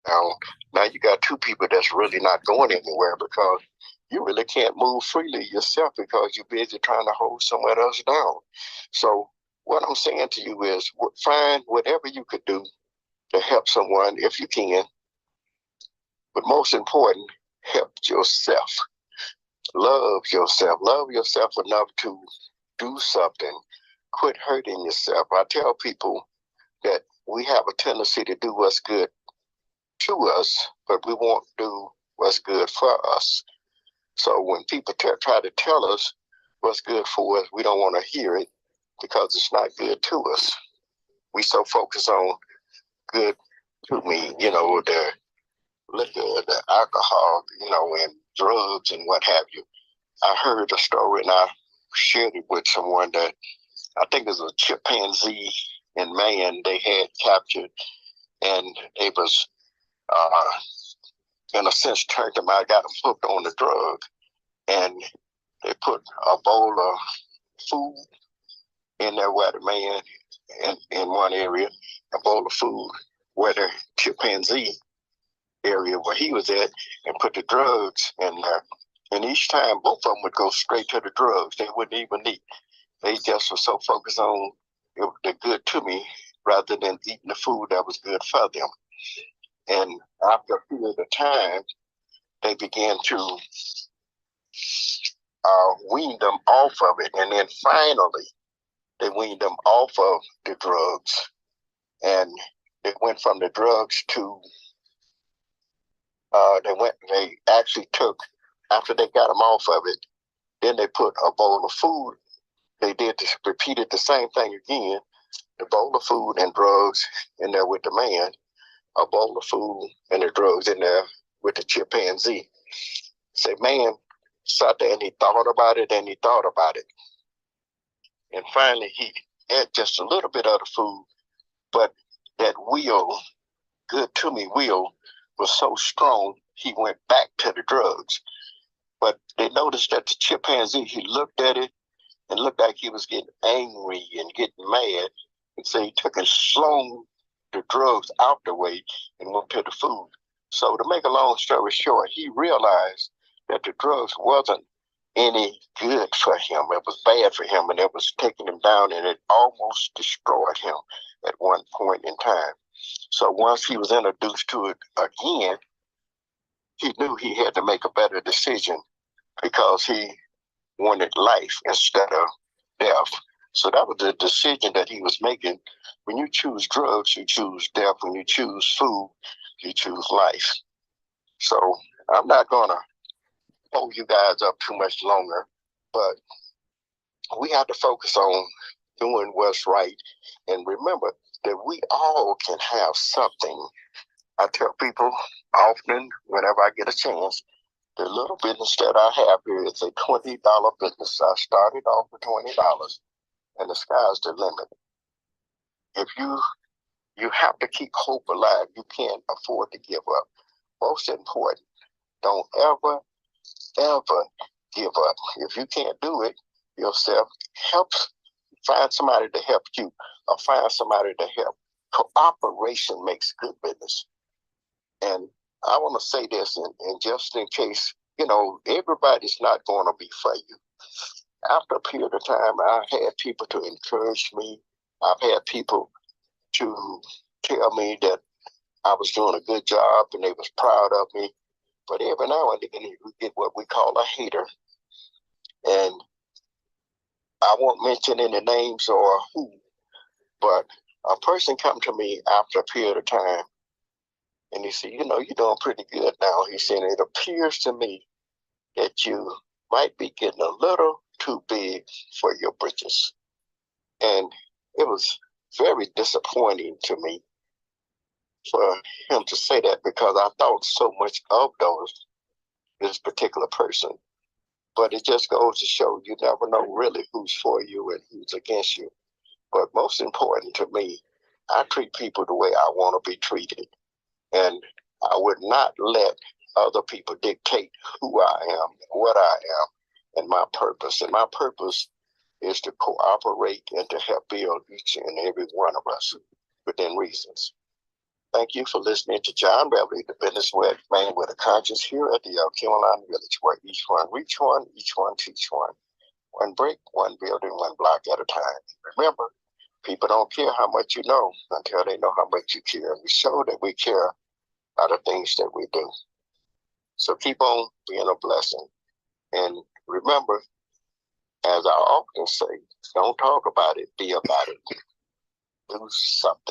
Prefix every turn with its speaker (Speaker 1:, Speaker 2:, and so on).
Speaker 1: down. Now you got two people that's really not going anywhere because you really can't move freely yourself because you're busy trying to hold someone else down. So what I'm saying to you is find whatever you could do to help someone if you can, but most important, help yourself. Love yourself enough to do something. Quit hurting yourself. I tell people that we have a tendency to do what's good to us, but we won't do what's good for us. So when people try to tell us what's good for us, we don't want to hear it because it's not good to us. We so focus on good to me, the liquor, the alcohol, and drugs and what have you. I heard a story and I shared it with someone that I think it was a chimpanzee and man they had captured, and they was in a sense turned them out, got them hooked on the drug, and they put a bowl of food in there where the man in one area, a bowl of food where the chimpanzee area where he was at, and put the drugs in there. And each time, both of them would go straight to the drugs. They wouldn't even eat. They just were so focused on the good to me rather than eating the food that was good for them. And after a period of time, they began to wean them off of it. And then finally, they weaned them off of the drugs. And they went from the drugs to, they actually took, after they got them off of it, then they put a bowl of food. They repeated the same thing again, the bowl of food and drugs in there with the man, a bowl of food and the drugs in there with the chimpanzee. Say, man sat there and he thought about it and he thought about it. And finally, he ate just a little bit of the food, but that will, good to me will, was so strong, he went back to the drugs. But they noticed that the chimpanzee, he looked at it and looked like he was getting angry and getting mad. And so he took and slung the drugs out the way and went to the food. So to make a long story short, he realized that the drugs wasn't any good for him. It was bad for him, and it was taking him down, and it almost destroyed him at one point in time. So once he was introduced to it again, he knew he had to make a better decision because he wanted life instead of death. So that was the decision that he was making. When you choose drugs, you choose death. When you choose food, you choose life. So I'm not going to hold you guys up too much longer, but we have to focus on doing what's right. And remember that we all can have something. I tell people often, whenever I get a chance, the little business that I have here is a $20 business. I started off with $20, and the sky's the limit. If you have to keep hope alive, you can't afford to give up. Most important, don't ever give up. If you can't do it yourself, find somebody to help you, or find somebody to help. Cooperation makes good business. And I want to say this, and just in case, everybody's not going to be for you. After a period of time, I had people to encourage me. I've had people to tell me that I was doing a good job and they was proud of me. But every now and then we get what we call a hater. And I won't mention any names or who, but a person come to me after a period of time and he said, you're doing pretty good now. He said, it appears to me that you might be getting a little too big for your britches. And it was very disappointing to me for him to say that because I thought so much of this particular person. But it just goes to show you never know really who's for you and who's against you. But most important to me, I treat people the way I want to be treated. And I would not let other people dictate who I am, what I am, and my purpose. And my purpose is to cooperate and to help build each and every one of us within reasons. Thank you for listening to John Beverly, the businessman with a conscience here at the Carolina Village, where each one reach one, each one teach one. One brick, one building, one block at a time. Remember, people don't care how much you know until they know how much you care. We show that we care about the things that we do. So keep on being a blessing. And remember, as I often say, don't talk about it, be about it. Do something.